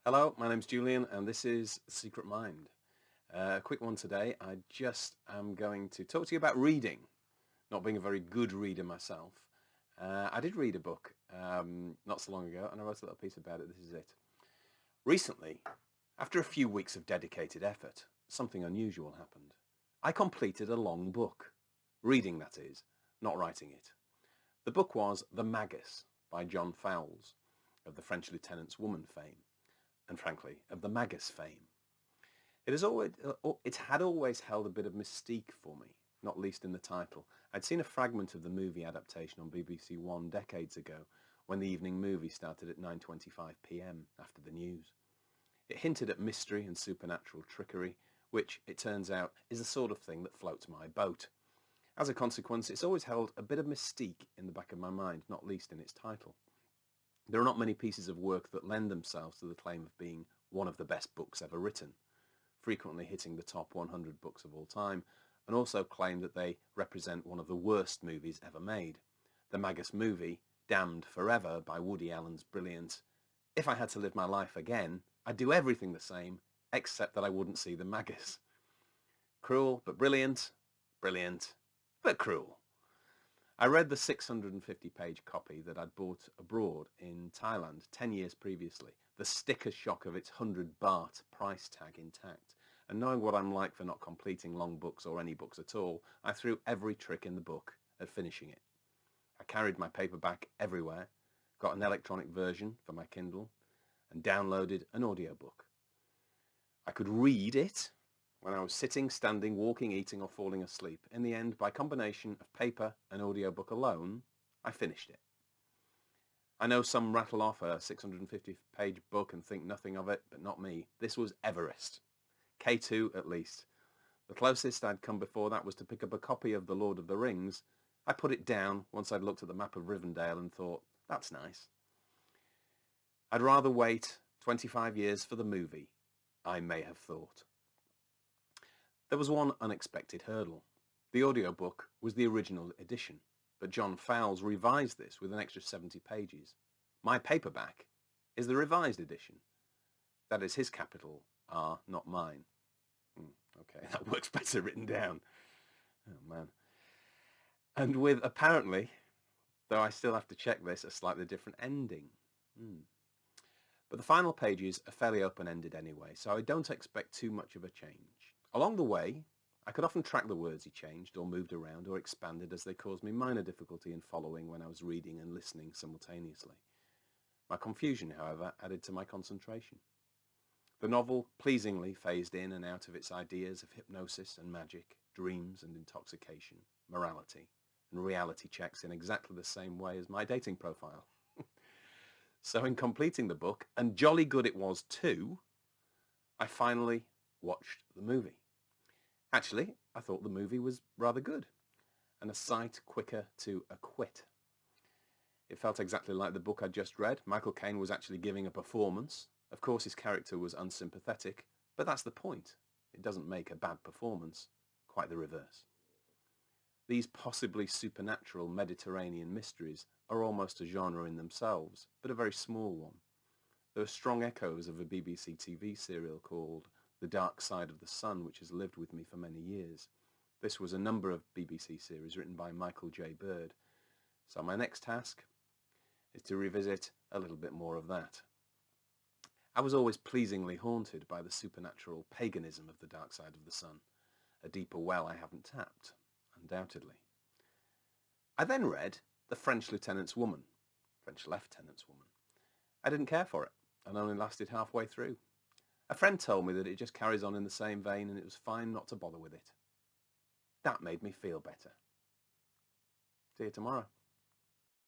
Hello, my name's Julian and this is Secret Mind. A quick one today. I just am going to talk to you about reading, not being a very good reader myself. I did read a book not so long ago and I wrote a little piece about it. This is it. Recently, after a few weeks of dedicated effort, something unusual happened. I completed a long book. Reading, that is, not writing it. The book was The Magus by John Fowles, of the French Lieutenant's Woman fame, and frankly, of the Magus fame. It had always held a bit of mystique for me, not least in the title. I'd seen a fragment of the movie adaptation on BBC One decades ago, when the evening movie started at 9:25 p.m. after the news. It hinted at mystery and supernatural trickery, which, it turns out, is the sort of thing that floats my boat. As a consequence, it's always held a bit of mystique in the back of my mind, not least in its title. There are not many pieces of work that lend themselves to the claim of being one of the best books ever written, frequently hitting the top 100 books of all time, and also claim that they represent one of the worst movies ever made. The Magus movie, damned forever by Woody Allen's brilliant, "If I had to live my life again, I'd do everything the same, except that I wouldn't see the Magus." Cruel but brilliant, brilliant but cruel. I read the 650-page copy that I'd bought abroad in Thailand 10 years previously, the sticker shock of its 100 baht price tag intact, and knowing what I'm like for not completing long books or any books at all, I threw every trick in the book at finishing it. I carried my paperback everywhere, got an electronic version for my Kindle, and downloaded an audiobook. I could read it when I was sitting, standing, walking, eating, or falling asleep. In the end, by combination of paper and audiobook alone, I finished it. I know some rattle off a 650-page book and think nothing of it, but not me. This was Everest. K2 at least. The closest I'd come before that was to pick up a copy of The Lord of the Rings. I put it down once I'd looked at the map of Rivendell and thought, that's nice. I'd rather wait 25 years for the movie, I may have thought. There was one unexpected hurdle. The audiobook was the original edition, but John Fowles revised this with an extra 70 pages. My paperback is the revised edition. That is his capital R, not mine. Okay, that works better written down. Oh, man. And with, apparently, though I still have to check this, a slightly different ending. But the final pages are fairly open-ended anyway, so I don't expect too much of a change. Along the way, I could often track the words he changed or moved around or expanded as they caused me minor difficulty in following when I was reading and listening simultaneously. My confusion, however, added to my concentration. The novel pleasingly phased in and out of its ideas of hypnosis and magic, dreams and intoxication, morality and reality checks in exactly the same way as my dating profile. So in completing the book, and jolly good it was too, I finally watched the movie. Actually, I thought the movie was rather good, and a sight quicker to acquit. It felt exactly like the book I'd just read. Michael Caine was actually giving a performance. Of course, his character was unsympathetic, but that's the point. It doesn't make a bad performance. Quite the reverse. These possibly supernatural Mediterranean mysteries are almost a genre in themselves, but a very small one. There are strong echoes of a BBC TV serial called The Dark Side of the Sun, which has lived with me for many years. This was a number of BBC series written by Michael J. Bird. So my next task is to revisit a little bit more of that. I was always pleasingly haunted by the supernatural paganism of The Dark Side of the Sun, a deeper well I haven't tapped, undoubtedly. I then read The French Lieutenant's Woman. I didn't care for it, and only lasted halfway through. A friend told me that it just carries on in the same vein and it was fine not to bother with it. That made me feel better. See you tomorrow.